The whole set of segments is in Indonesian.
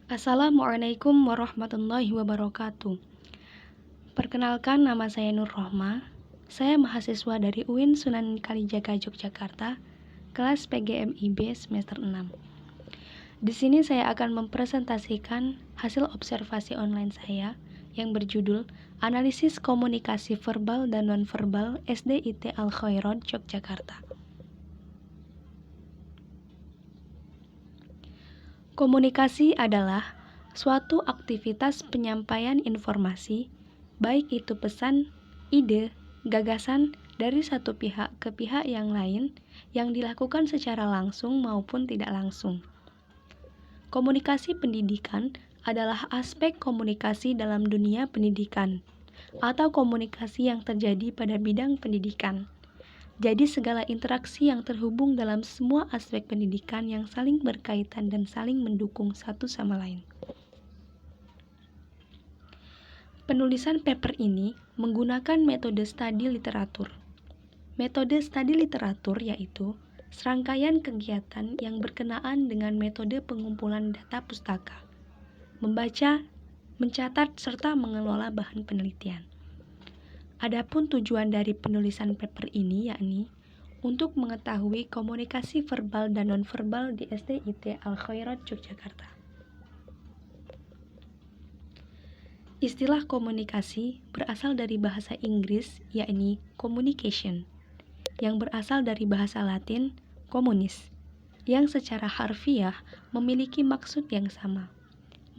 Assalamualaikum warahmatullahi wabarakatuh. Perkenalkan, nama saya Nur Rohma. Saya mahasiswa dari UIN Sunan Kalijaga, Yogyakarta, kelas PGMIB semester 6. Di sini saya akan mempresentasikan hasil observasi online saya yang berjudul Analisis Komunikasi Verbal dan Nonverbal SDIT Al-Khairat, Yogyakarta. Komunikasi adalah suatu aktivitas penyampaian informasi, baik itu pesan, ide, gagasan dari satu pihak ke pihak yang lain yang dilakukan secara langsung maupun tidak langsung. Komunikasi pendidikan adalah aspek komunikasi dalam dunia pendidikan atau komunikasi yang terjadi pada bidang pendidikan. Jadi segala interaksi yang terhubung dalam semua aspek pendidikan yang saling berkaitan dan saling mendukung satu sama lain. Penulisan paper ini menggunakan metode studi literatur. Metode studi literatur yaitu serangkaian kegiatan yang berkenaan dengan metode pengumpulan data pustaka, membaca, mencatat, serta mengelola bahan penelitian. Adapun tujuan dari penulisan paper ini yakni untuk mengetahui komunikasi verbal dan nonverbal di SDIT Al-Khairat, Yogyakarta. Istilah komunikasi berasal dari bahasa Inggris yakni communication, yang berasal dari bahasa Latin communis, yang secara harfiah memiliki maksud yang sama.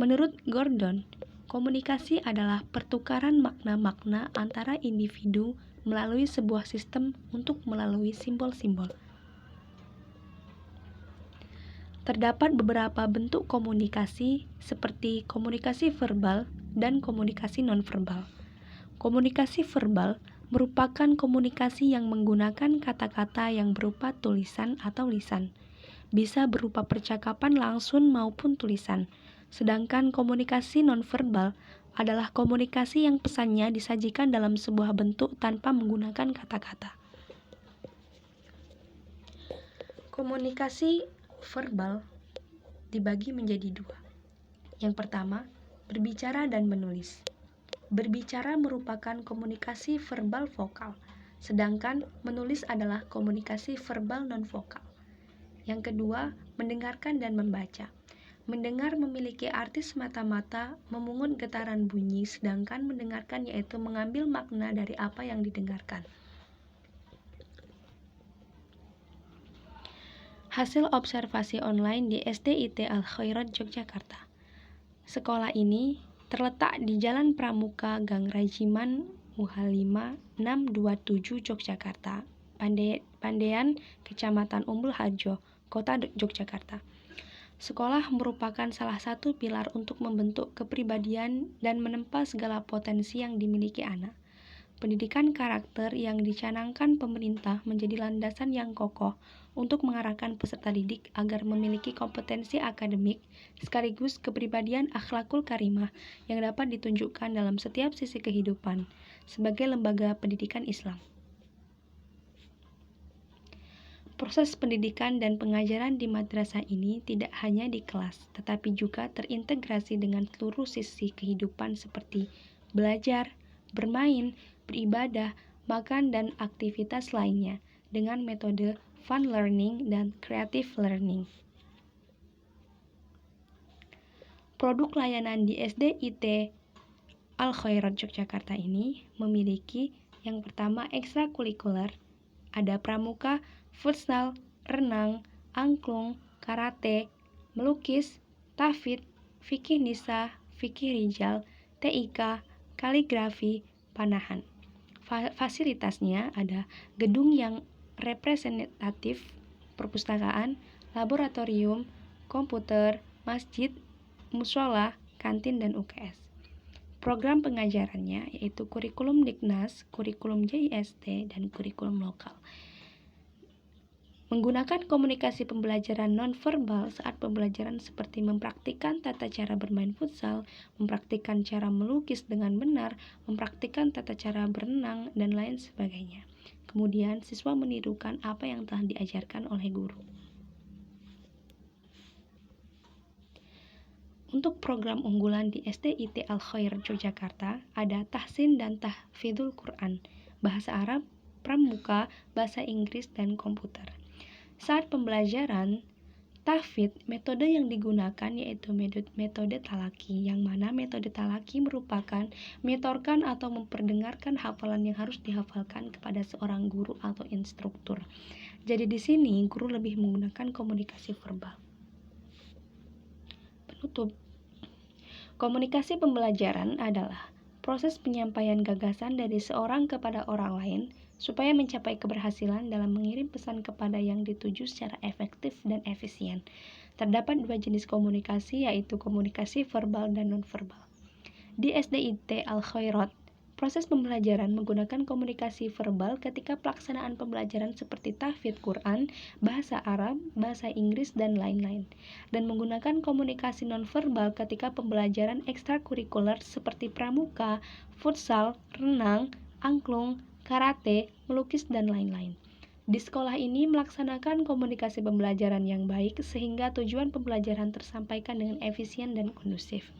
Menurut Gordon, komunikasi adalah pertukaran makna-makna antara individu melalui sebuah sistem untuk melalui simbol-simbol. Terdapat beberapa bentuk komunikasi seperti komunikasi verbal dan komunikasi nonverbal. Komunikasi verbal merupakan komunikasi yang menggunakan kata-kata yang berupa tulisan atau lisan, bisa berupa percakapan langsung maupun tulisan. Sedangkan komunikasi nonverbal adalah komunikasi yang pesannya disajikan dalam sebuah bentuk tanpa menggunakan kata-kata. Komunikasi verbal dibagi menjadi dua. Yang pertama, berbicara dan menulis. Berbicara merupakan komunikasi verbal vokal, sedangkan menulis adalah komunikasi verbal non-vokal. Yang kedua, mendengarkan dan membaca. Mendengar memiliki arti semata-mata memungut getaran bunyi, sedangkan mendengarkan yaitu mengambil makna dari apa yang didengarkan. Hasil observasi online di SDIT Al-Khairat, Yogyakarta. Sekolah ini terletak di Jalan Pramuka, Gang Rajiman, UH5 627, Yogyakarta, Pandean, Kecamatan Umbul Harjo, Kota Yogyakarta. Sekolah merupakan salah satu pilar untuk membentuk kepribadian dan menempa segala potensi yang dimiliki anak. Pendidikan karakter yang dicanangkan pemerintah menjadi landasan yang kokoh untuk mengarahkan peserta didik agar memiliki kompetensi akademik sekaligus kepribadian akhlakul karimah yang dapat ditunjukkan dalam setiap sisi kehidupan sebagai lembaga pendidikan Islam. Proses pendidikan dan pengajaran di madrasah ini tidak hanya di kelas, tetapi juga terintegrasi dengan seluruh sisi kehidupan seperti belajar, bermain, beribadah, makan, dan aktivitas lainnya dengan metode fun learning dan creative learning. Produk layanan di SDIT Al-Khairat Yogyakarta ini memiliki yang pertama ekstrakurikuler, ada pramuka, futsal, renang, angklung, karate, melukis, tahfidz, fikih nisa, fikih rijal, TIK, kaligrafi, panahan. Fasilitasnya ada gedung yang representatif, perpustakaan, laboratorium, komputer, masjid, mushola, kantin, dan UKS. Program pengajarannya yaitu kurikulum Diknas, kurikulum JIST, dan kurikulum lokal. Menggunakan komunikasi pembelajaran nonverbal saat pembelajaran seperti mempraktikkan tata cara bermain futsal, mempraktikkan cara melukis dengan benar, mempraktikkan tata cara berenang, dan lain sebagainya. Kemudian siswa menirukan apa yang telah diajarkan oleh guru. Untuk program unggulan di SDIT Al-Khair Yogyakarta ada tahsin dan tahfidzul Quran, bahasa Arab, pramuka, bahasa Inggris, dan komputer. Saat pembelajaran tahfidz, metode yang digunakan yaitu metode talaki, yang mana metode talaki merupakan metorkan atau memperdengarkan hafalan yang harus dihafalkan kepada seorang guru atau instruktur. Jadi di sini guru lebih menggunakan komunikasi verbal. Penutup. Komunikasi pembelajaran adalah proses penyampaian gagasan dari seorang kepada orang lain supaya mencapai keberhasilan dalam mengirim pesan kepada yang dituju secara efektif dan efisien. Terdapat dua jenis komunikasi, yaitu komunikasi verbal dan nonverbal. Di SDIT Al-Khairat, proses pembelajaran menggunakan komunikasi verbal ketika pelaksanaan pembelajaran seperti tahfidz Quran, bahasa Arab, bahasa Inggris, dan lain-lain. Dan menggunakan komunikasi nonverbal ketika pembelajaran ekstrakurikuler seperti pramuka, futsal, renang, angklung, karate, melukis, dan lain-lain. Di sekolah ini melaksanakan komunikasi pembelajaran yang baik sehingga tujuan pembelajaran tersampaikan dengan efisien dan kondusif.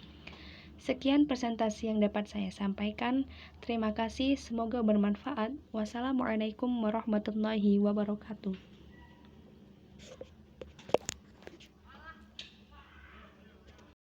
Sekian presentasi yang dapat saya sampaikan. Terima kasih, semoga bermanfaat. Wassalamualaikum warahmatullahi wabarakatuh.